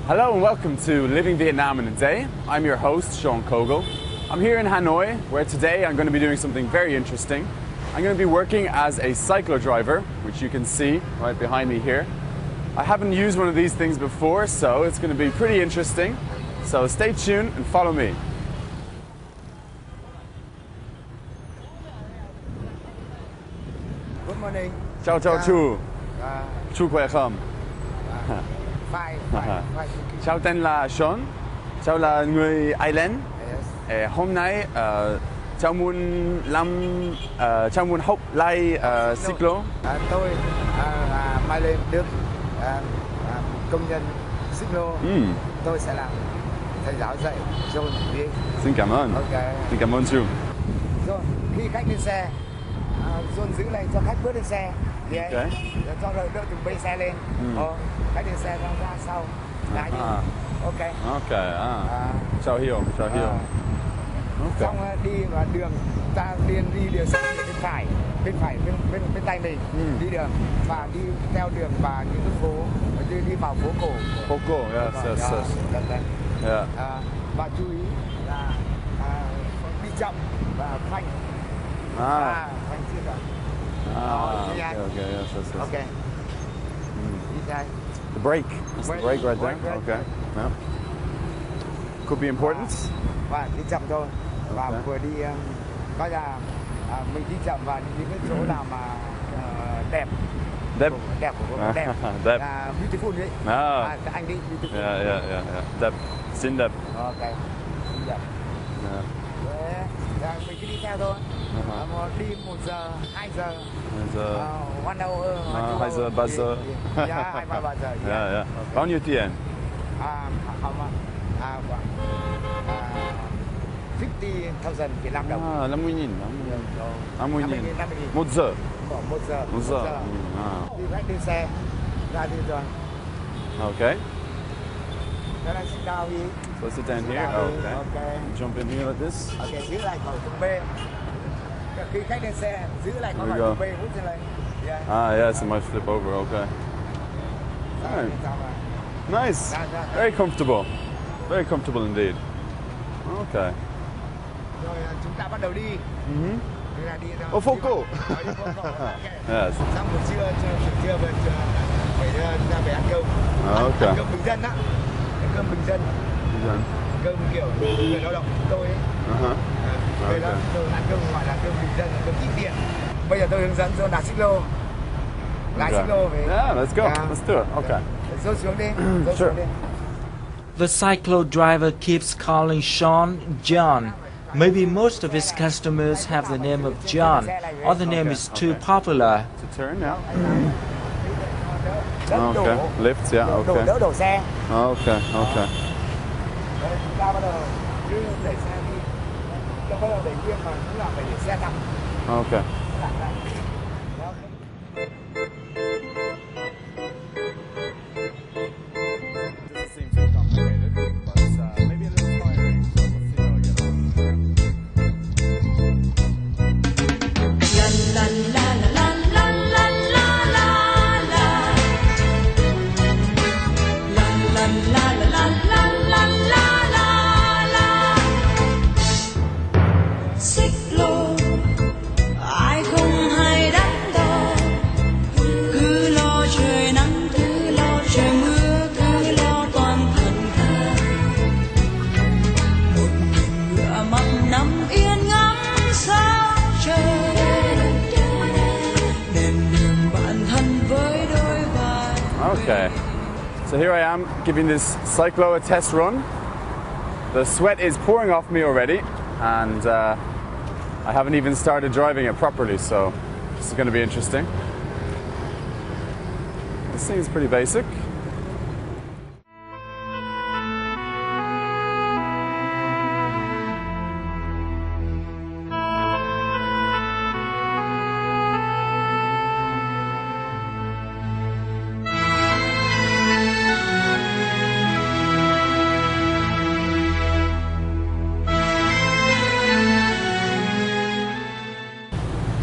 Hello and welcome to Living Vietnam in a Day. I'm your host, Sean Kogel. I'm here in Hanoi, where today I'm going to be doing something very interesting. I'm going to be working as a cyclo driver, which you can see right behind me here. I haven't used one of these things before, so it's going to be pretty interesting. So stay tuned and follow me. Good morning. Chào chào chú. Chú khỏe không? Fine. Cháu tên là Sean. Cháu là người Ireland. Yes. Hôm nay cháu muốn học lại cyclo. Tôi là Mai Lên Đức, công nhân cyclo. Tôi sẽ làm thầy giáo dạy John đi. Xin cảm ơn. Okay. Xin cảm ơn chú. Rồi, khi khách lên xe, John giữ lại cho khách bước lên xe. Okay. Cho đỡ từng bê xe lên. Khách lên xe ra sau. Lại đi. Ok. Ok. Cháu hiểu. Okay. Xong đi vào đường, ta đi đường sang bên phải bên tay mình đi đường và đi theo đường vào những cái phố, đi vào phố cổ. Phố cổ, yes. Yeah. Và chú ý là đi chậm và phanh. Phanh chưa cả. Okay, yes. Okay. Đi sai. The brake. That's the brake right there. Okay. Yeah. Could be important. Và đi chậm thôi. Và vừa đi coi là mình đi chậm vào những cái chỗ nào mà đẹp là beautiful đấy. Anh đi beautiful. Yeah. Đẹp, xinh đẹp. Ok. Xinh đẹp. Mình cứ đi theo thôi. Đi 1 giờ, 2 giờ. 1 hour. 2 giờ, 3 giờ. 2, 3 giờ. Yeah. Bao nhiêu tiền? Khoảng 50,000 Việt Nam đồng. 50.000. 1 giờ. 1 giờ. Đi khách đi xe ra đi rồi. Okay. Then I sit down here. So sit down here. Okay. Jump in here like this. Okay, giữ lại khỏi thùng bê. Khi khách lên xe, giữ lại khỏi thùng bê hút lên. Yes, it might flip over. Okay. Nice. Very comfortable. Very comfortable indeed. Okay. Rồi chúng ta bắt đầu đi. Phố cổ. Yes. Xong buổi trưa về phải ra về ăn cơm. Okay. Ăn cơm bình dân á. Cơm bình dân. Cơm kiểu người lao động tôi ấy. Tôi ăn cơm gọi là cơm bình dân, cơm ít tiền. Bây giờ tôi hướng dẫn cho đạp xích lô. Lái xích lô về. Yeah, let's go. Let's do it. Okay. Rơi xuống đi. Sure. The cyclo driver keeps calling Sean John. Maybe most of his customers have the name of John, or the name is too popular. To turn now. Okay. Lift, yeah. Okay. Đổ xe. Okay. Chúng ta bắt đầu đẩy xe đi. Chúng ta bắt đầu đẩy nguyên mà cũng là phải để xe nằm. Okay. Okay, so here I am giving this cyclo a test run. The sweat is pouring off me already, and I haven't even started driving it properly, so this is going to be interesting. This thing is pretty basic.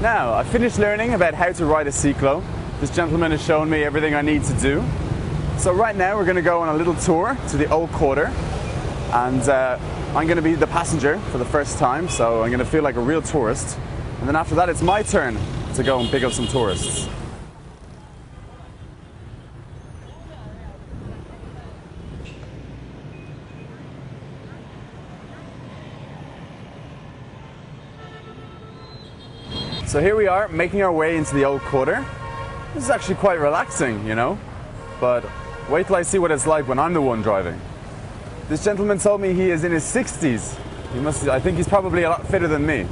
Now, I finished learning about how to ride a cyclo. This gentleman has shown me everything I need to do. So right now we're going to go on a little tour to the Old Quarter, and I'm going to be the passenger for the first time, so I'm going to feel like a real tourist. And then after that it's my turn to go and pick up some tourists. So here we are, making our way into the Old Quarter. This is actually quite relaxing, you know, but wait till I see what it's like when I'm the one driving. This gentleman told me he is in his 60s. I think he's probably a lot fitter than me.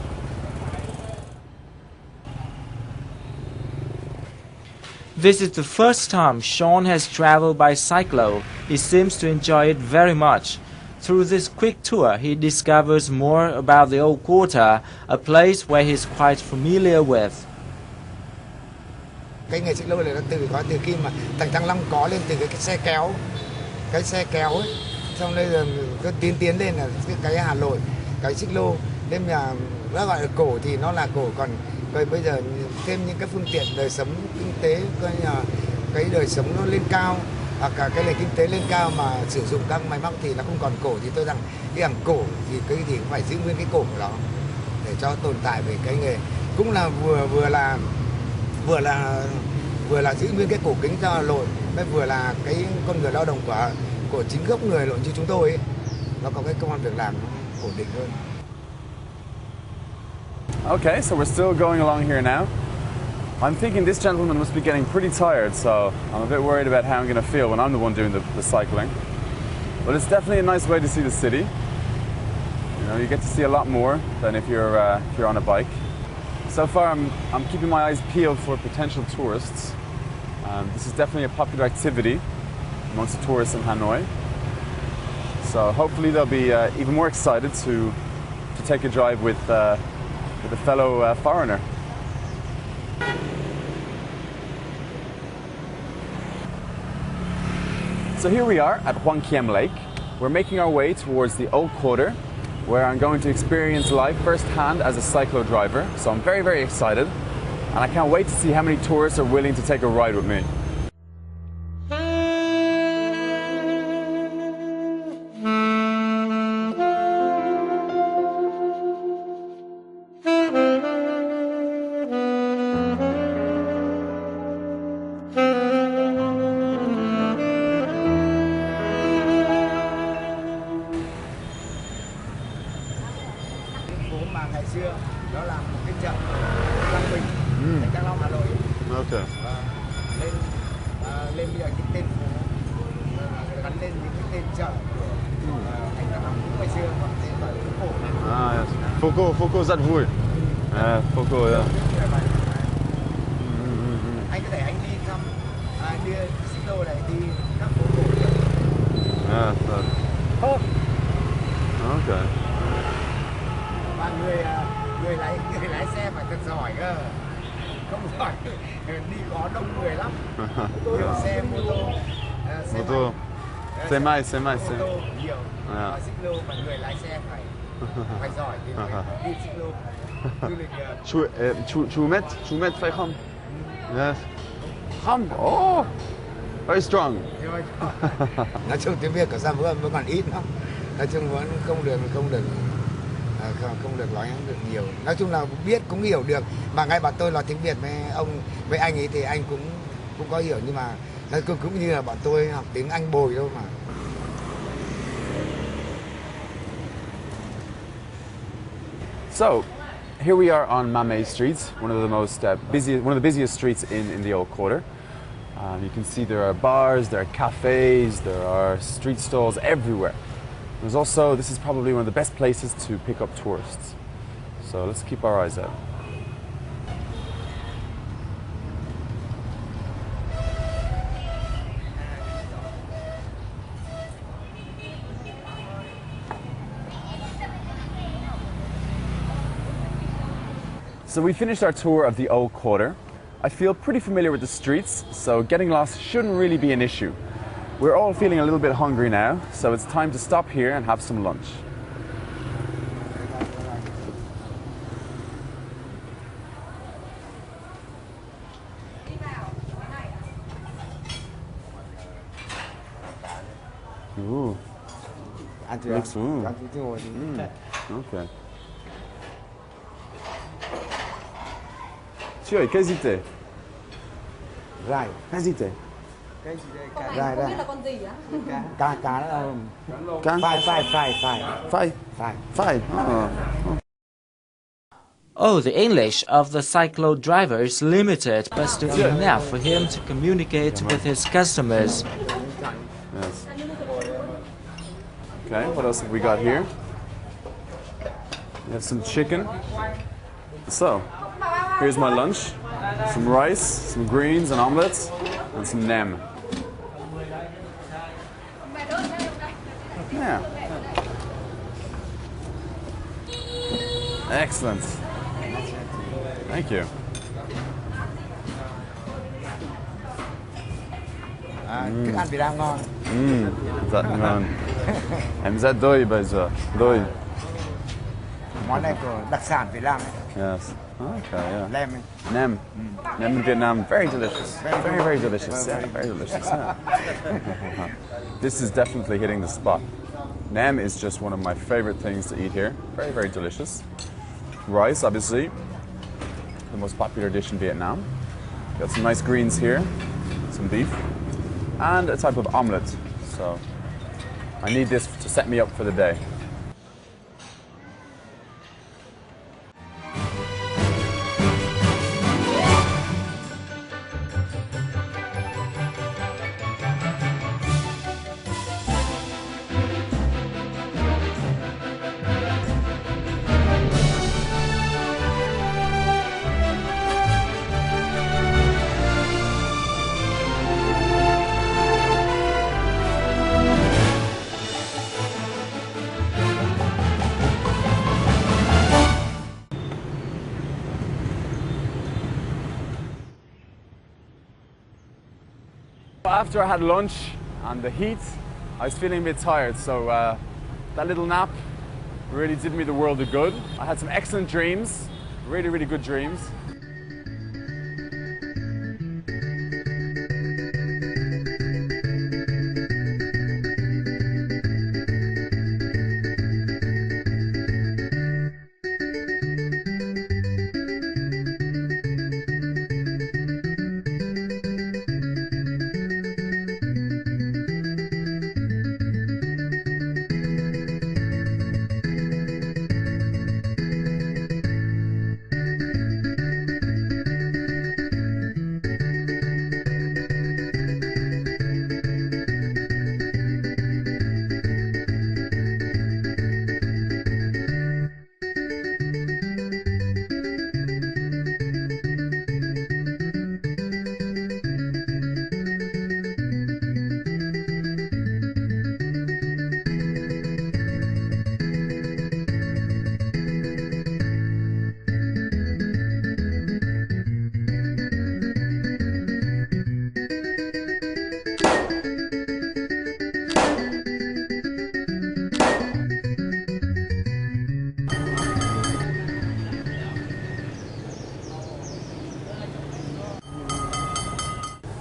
This is the first time Sean has traveled by cyclo. He seems to enjoy it very much. Through this quick tour, he discovers more about the Old Quarter, a place where he's quite familiar with. Cái nghề xích lô này nó từ khi mà thành Thăng Long có lên từ cái xe kéo ấy, xong đây là cứ tiến lên là cái Hà Nội, cái xích lô, nên là nó gọi là cổ thì nó là cổ, còn bây giờ thêm những cái phương tiện đời sống kinh tế, coi như là cái đời sống nó lên cao, hoặc cả cái nền kinh tế lên cao mà sử dụng các máy móc thì nó không còn cổ, thì tôi rằng cái hàng cổ thì cái gì cũng phải giữ nguyên cái cổ của nó để cho tồn tại về cái nghề, cũng là vừa là giữ nguyên cái cổ kính cho Hà Nội, mới vừa là cái con người lao động của chính gốc người Hà Nội như chúng tôi ấy, nó có cái công ăn việc làm nó ổn định hơn. Okay, so we're still going along here now. I'm thinking this gentleman must be getting pretty tired, so I'm a bit worried about how I'm going to feel when I'm the one doing the cycling. But it's definitely a nice way to see the city. You know, you get to see a lot more than if you're on a bike. So far, I'm keeping my eyes peeled for potential tourists. This is definitely a popular activity amongst the tourists in Hanoi. So hopefully they'll be even more excited to take a drive with a fellow foreigner. So here we are at Hoang Kiem Lake. We're making our way towards the Old Quarter, where I'm going to experience life firsthand as a cyclo driver. So I'm very, very excited, and I can't wait to see how many tourists are willing to take a ride with me. Ngày xưa đó là một cái chợ Long Bình, thành Thăng Long, Hà Nội. Okay. Lên bây giờ cái tên phố gắn lên những cái tên chợ của thành Thăng Long ngày xưa, hoặc tên gọi là phố cổ này. Phố cổ rất vui. Phố cổ. Anh có thể đi thăm, đi xích lô này, đi các phố cổ được. Okay. Và người lái xe phải thật giỏi cơ, không giỏi đi có đông người lắm, nhiều xe mô tô, xe máy nhiều, xích lô, mà người lái xe phải giỏi thì phải đi xích lô. Du lịch chú mét phải không? Yes. Không. Oh, very strong. Nói chung tiếng Việt của Sam vẫn còn ít lắm, nói chung vẫn không được nói được nhiều. Nói chung là biết cũng hiểu được, mà ngay bạn tôi nói tiếng Việt với anh ấy thì anh cũng có hiểu, nhưng mà nói cũng như là bọn tôi học tiếng Anh bồi thôi mà. So, here we are on Mame Street, one of the busiest streets in the Old Quarter. You can see there are bars, there are cafes, there are street stalls everywhere. There's also, this is probably one of the best places to pick up tourists. So let's keep our eyes out. So we finished our tour of the Old Quarter. I feel pretty familiar with the streets, so getting lost shouldn't really be an issue. We're all feeling a little bit hungry now, so it's time to stop here and have some lunch. Ooh, Ăn chưa? Looks- Ăn chứ ngồi thì. ok. Chị ơi, cái gì thế? Rai. Cái gì thế? Cái gì đây? Không, Rai, anh không rai. biết là con gì á. Cá đó là Can? phai. Phai. Oh, the English of the cyclo driver is limited, but still enough for him to communicate with his customers. Yes. Okay, what else have we got here? We have some chicken. So, here's my lunch. Some rice, some greens and omelets, and some nem. Yeah. Excellent. Thank you. Thức ăn Việt Nam ngon. Dạ ngon. Em rất đôi bây giờ. Đôi. Món này của đặc sản Việt Nam ấy. Yes. Okay, yeah. Nem ấy. Nem. Nem in Vietnam, very delicious. Very, very delicious. Yeah, very delicious. Yeah. This is definitely hitting the spot. Nem is just one of my favorite things to eat here. Very, very delicious. Rice, obviously, the most popular dish in Vietnam. Got some nice greens here, some beef, and a type of omelette. So I need this to set me up for the day. After I had lunch and the heat, I was feeling a bit tired, so that little nap really did me the world of good. I had some excellent dreams, really, really good dreams.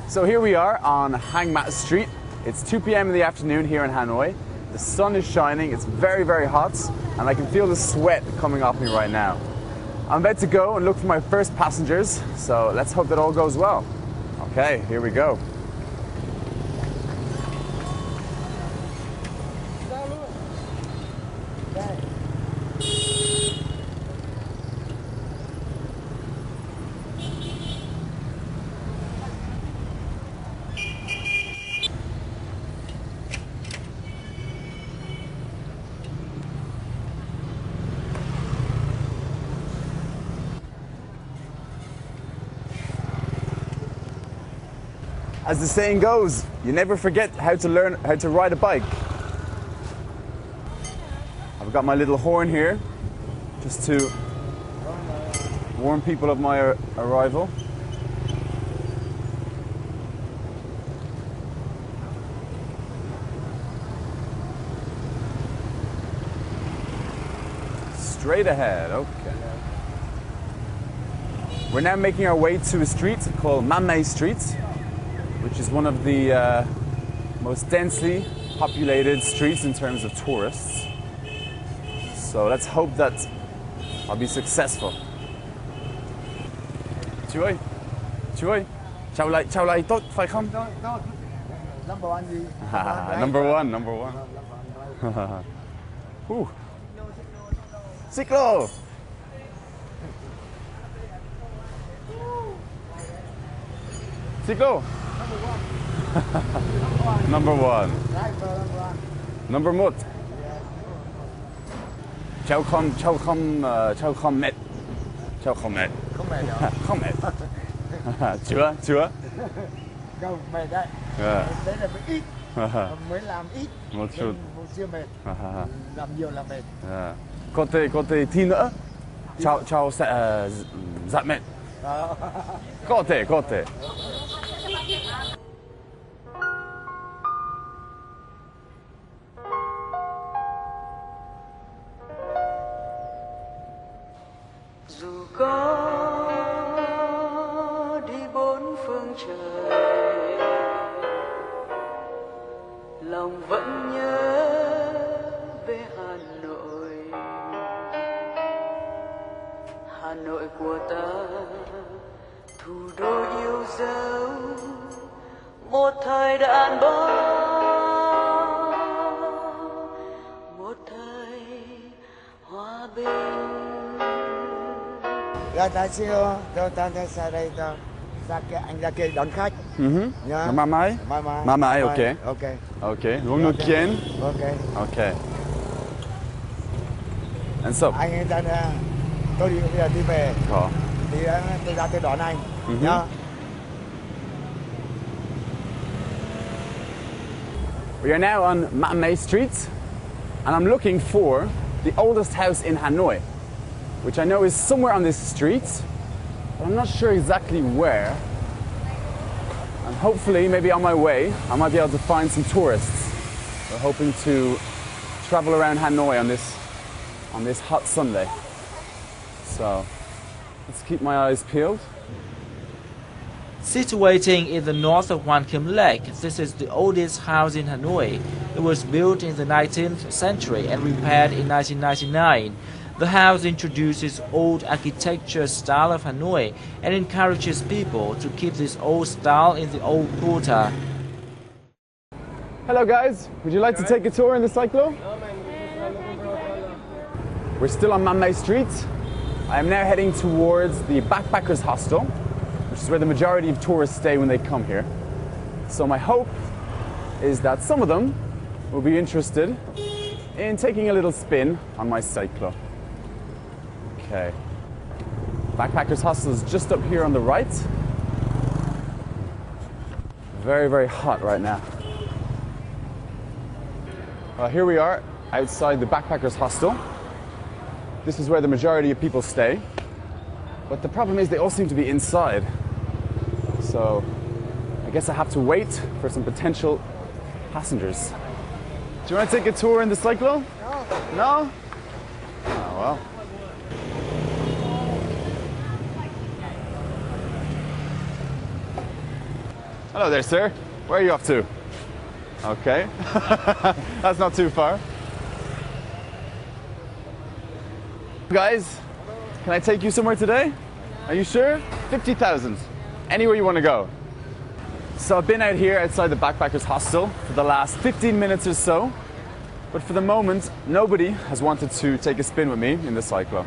So here we are on Hang Mat Street. It's 2 p.m. in the afternoon here in Hanoi. The sun is shining, it's very, very hot, and I can feel the sweat coming off me right now. I'm about to go and look for my first passengers, so let's hope that all goes well. Okay, here we go. As the saying goes, you never forget how to learn how to ride a bike. I've got my little horn here, just to warn people of my arrival. Straight ahead, okay. We're now making our way to a street called Mame Street, which is one of the most densely populated streets in terms of tourists. So let's hope that I'll be successful. Chú ơi, chào lại tốt phải không? Number one gì? Number one. Cyclo. Cyclo. Number one. Number một. Chào không mệt. Không mệt chưa Không mệt đấy. Đấy là mới ít. Mới làm ít. Một chút. Chưa mệt. Làm nhiều là mệt. Có thể thi nữa. Cháu sẽ giảm mệt. Có thể. Dù có đi bốn phương trời, lòng vẫn nhớ về Hà Nội. Hà Nội của ta, thủ đô yêu dấu, một thời đàn bóng, một thời hòa bình. Ta siêu, ta ra đây, anh ra kia đón khách. Nhá. Mai, ok. Uống nước kiên. Ok. And so. Anh tôi đi bây giờ đi về. Thì tôi ra tôi đón anh. Nhá. We are now on Vietnamese Street, and I'm looking for the oldest house in Hanoi, which I know is somewhere on this street, but I'm not sure exactly where. And hopefully, maybe on my way, I might be able to find some tourists. We're hoping to travel around Hanoi on this hot Sunday. So let's keep my eyes peeled. Situating in the north of Hoàn Kiếm Lake, this is the oldest house in Hanoi. It was built in the 19th century and repaired in 1999. The house introduces old architecture style of Hanoi and encourages people to keep this old style in the Old Quarter. Hello guys, would you like to take a tour in the cyclo? We're still on Vietnamese Street. I am now heading towards the Backpackers Hostel, which is where the majority of tourists stay when they come here. So my hope is that some of them will be interested in taking a little spin on my cyclo. Okay. Backpackers Hostel is just up here on the right. Very, very hot right now. Well, here we are outside the Backpackers Hostel. This is where the majority of people stay. But the problem is they all seem to be inside. So I guess I have to wait for some potential passengers. Do you want to take a tour in the cyclo? No. No? Oh, well. Hello there, sir. Where are you off to? Okay. That's not too far. Guys, can I take you somewhere today? Are you sure? 50,000. Anywhere you want to go. So I've been out here outside the Backpackers Hostel for the last 15 minutes or so. But for the moment, nobody has wanted to take a spin with me in the cyclo.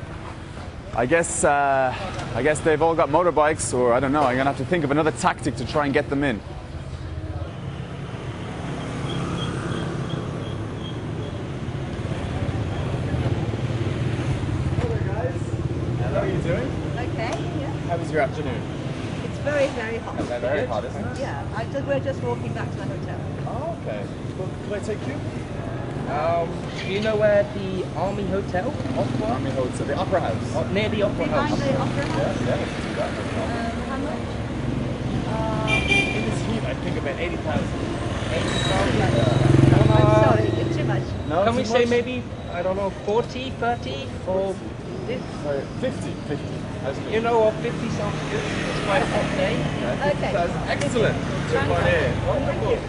I guess they've all got motorbikes, or I don't know, I'm gonna have to think of another tactic to try and get them in. How are you doing? Okay, yeah. How was your afternoon? It's very, very hot. Is that very hot, isn't it? Yeah, we're just walking back to the hotel. Oh, okay. Well, could I take you? Do you know where the Army Hotel? Army Hotel, the Opera House. Near the Opera Behind House. the Opera House. Yeah, let's do that. No problem. How much? In this heat, I think about 80,000. I'm sorry, it's too much. No, Can we too say much? maybe, I don't know, 40, 30 for this? 50. That's good. You know what, 50 sounds good. It's quite a hot day. Okay. That's excellent. Thank you. Wonderful.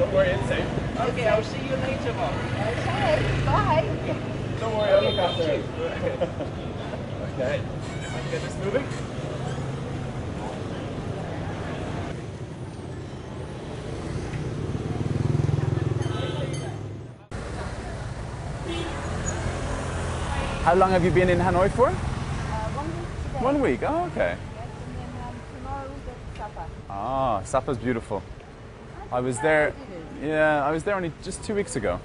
Don't worry, it's safe. Okay, I'll see you later, Mom. Okay, bye. Don't worry, I'll look after it. Okay, if I can get this moving. How long have you been in Hanoi for? 1 week today. 1 week, oh okay. Yes, and then tomorrow we go to Sapa. Ah, Sapa's beautiful. I was there, yeah, I was there only just 2 weeks ago.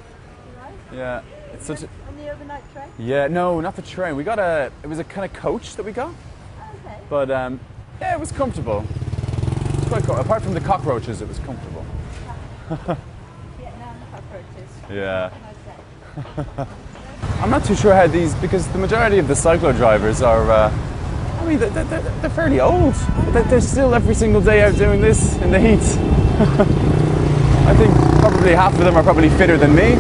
Right? Yeah, it's such a, On the overnight train? yeah, no, not the train. We got it was a kind of coach that we got, Okay. but yeah, it was comfortable. It's quite cool. Apart from the cockroaches, it was comfortable. Vietnam cockroaches. Yeah. Can I say? I'm not too sure how these, because the majority of the cyclo drivers are, I mean, they're fairly old, but they're still every single day out doing this in the heat. I think probably half of them are probably fitter than me.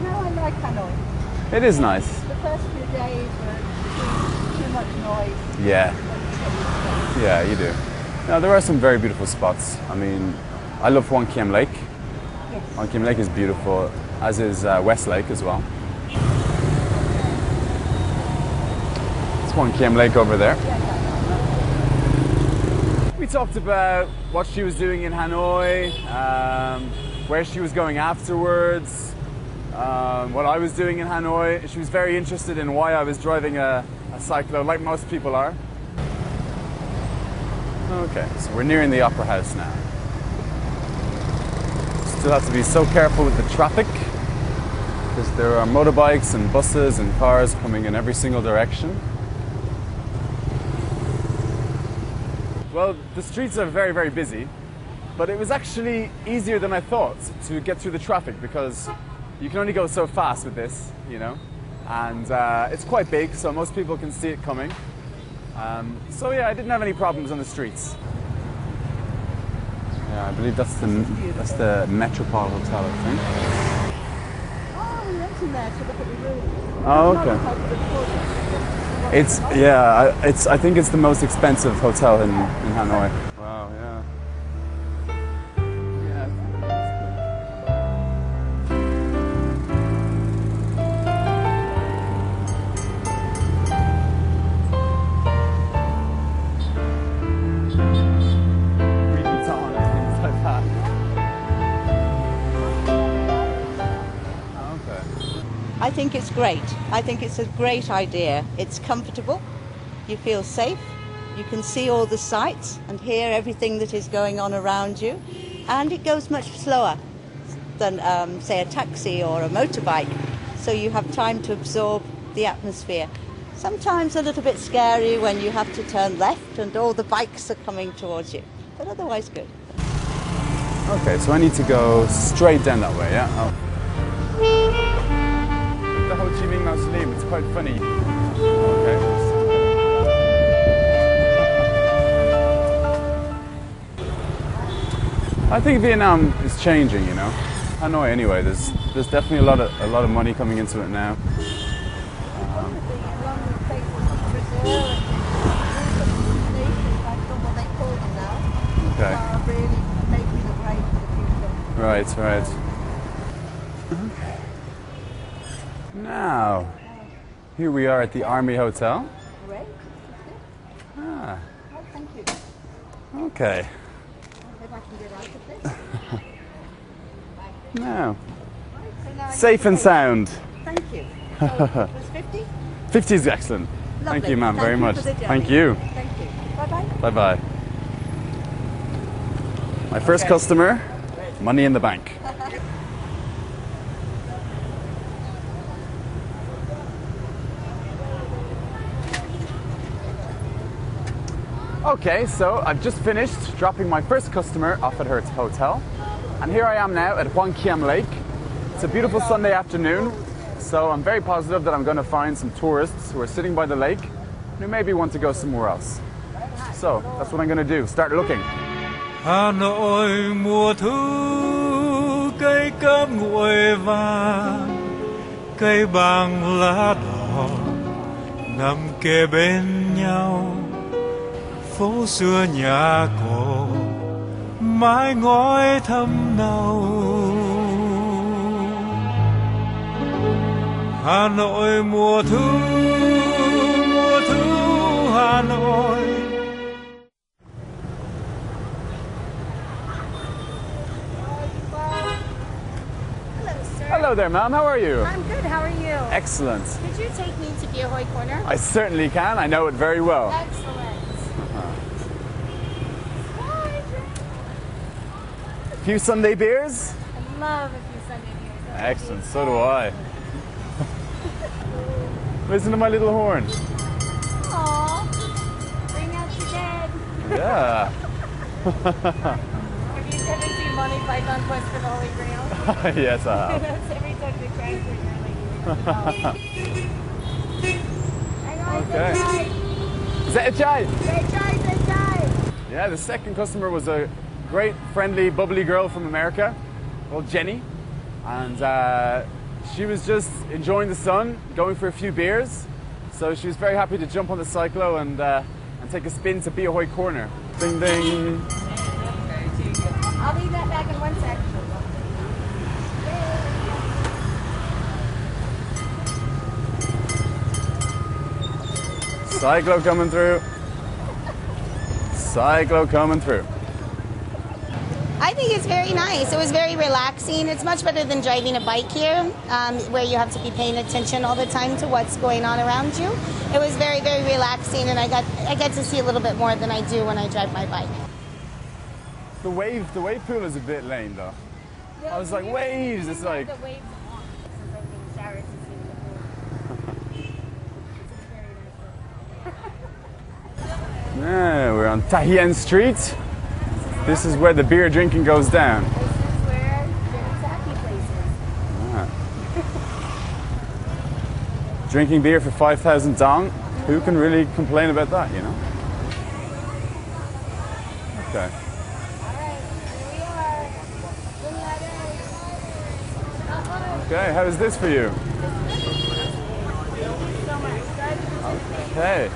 No, I like Hanoi. It is nice. The first few days were too much noise. Yeah. Yeah, you do. Now, there are some very beautiful spots. I mean, I love Hoang Kiem Lake. Yes. Hoang Kiem Lake is beautiful, as is West Lake as well. It's Hoang Kiem Lake over there. We talked about what she was doing in Hanoi, where she was going afterwards, what I was doing in Hanoi. She was very interested in why I was driving a cyclo, like most people are. Okay, so we're nearing the Opera House now. Still have to be so careful with the traffic, because there are motorbikes and buses and cars coming in every single direction. Well, the streets are very, very busy, but it was actually easier than I thought to get through the traffic, because you can only go so fast with this, you know, and it's quite big, so most people can see it coming. So yeah, I didn't have any problems on the streets. Yeah, I believe that's the Metropole Hotel, I think. Oh, we went in there to look at the room. Oh, okay. It's I think it's the most expensive hotel in Hanoi. Wow, yeah. I think it's great. I think it's a great idea. It's comfortable, you feel safe, you can see all the sights and hear everything that is going on around you, and it goes much slower than, say, a taxi or a motorbike, so you have time to absorb the atmosphere. Sometimes a little bit scary when you have to turn left and all the bikes are coming towards you, but otherwise good. Okay, so I need to go straight down that way, yeah? Oh. The Ho Chi Minh Mausoleum, it's quite funny. Okay. I think Vietnam is changing, you know. Hanoi anyway, there's definitely a lot of money coming into it now. Okay. Right, right. Okay. Now, here we are at the Army Hotel. Great. Ah, Oh, thank you. okay. If I can get out of this. Now, So now I safe and sound. Thank you. So it was 50? 50 is excellent. Lovely. Thank you, ma'am, very you much. for the journey. Thank you. Thank you. Bye-bye. Bye-bye. My first customer, money in the bank. Okay, so I've just finished dropping my first customer off at her hotel, and here I am now at Hoang Kiem Lake. It's a beautiful Sunday afternoon, so I'm very positive that I'm going to find some tourists who are sitting by the lake and who maybe want to go somewhere else. So that's what I'm going to do, start looking. Hà Nội mùa thu cây cam nguội vàng cây bằng lá đỏ nằm kề bên nhau, phố xưa nhà cổ mái ngói thâm nâu. Hà Nội mùa thu Hà Nội. Hello there, ma'am. How are you? I'm good. How are you? Excellent. Could you take me to Vietnamese Corner? I certainly can. I know it very well. Excellent. A few Sunday beers? I love a few Sunday beers. Excellent. So do I. Listen to my little horn. Aww. Bring out your dead. Yeah. Have you ever seen Monty Python Quest for the Holy Grail? Yes, I have. That's every time they try to Okay. Is that a chai? Chai. Yeah, the second customer was a great, friendly, bubbly girl from America called Jenny. And she was just enjoying the sun, going for a few beers. So she was very happy to jump on the cyclo and take a spin to Vietnamese Corner. Ding, ding. I'll leave that back in 1 sec. Cyclo coming through. Cyclo coming through. I think it's very nice. It was very relaxing. It's much better than driving a bike here, where you have to be paying attention all the time to what's going on around you. It was very, very relaxing, and I get to see a little bit more than I do when I drive my bike. The wave pool is a bit lame though. I was like, waves, it's like... The waves on, since I've been showered to see the pool. It's very nice. Yeah, we're on Ta Hien Street. This is where the beer drinking goes down. This is where the tacky place is. Drinking beer for 5,000 dong. Who can really complain about that, you know? Okay. Okay, how is this for you? Okay.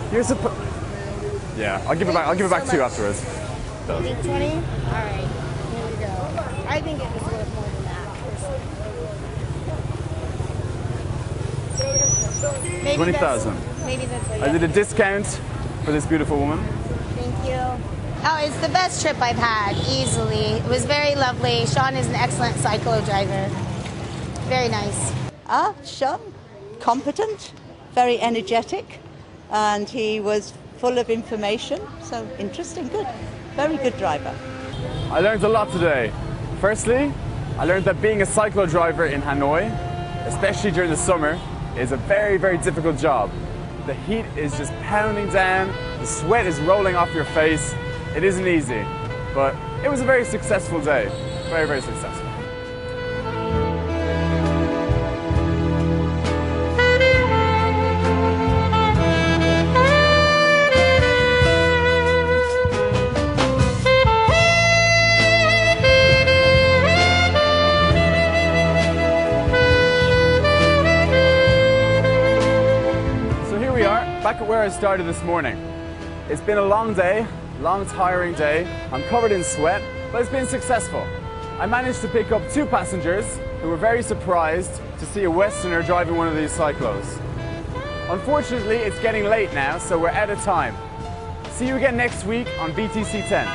Here's a... Yeah, I'll give it back. I'll give it back to you afterwards. 20? All right, here we go. I think it was worth more than that. 20,000. Maybe that's what I did a discount for this beautiful woman. Thank you. Oh, it's the best trip I've had, easily. It was very lovely. Sean is an excellent cyclo driver. Very nice. Sean, competent, very energetic, and he was full of information, so interesting, good. Very good driver. I learned a lot today. Firstly, I learned that being a cyclo driver in Hanoi, especially during the summer, is a very, very difficult job. The heat is just pounding down, the sweat is rolling off your face. It isn't easy, but it was a very successful day. Very, very successful. Back at where I started this morning. It's been a long day, long tiring day. I'm covered in sweat, but it's been successful. I managed to pick up 2 passengers who were very surprised to see a Westerner driving one of these cyclos. Unfortunately, it's getting late now, so we're out of time. See you again next week on VTC 10.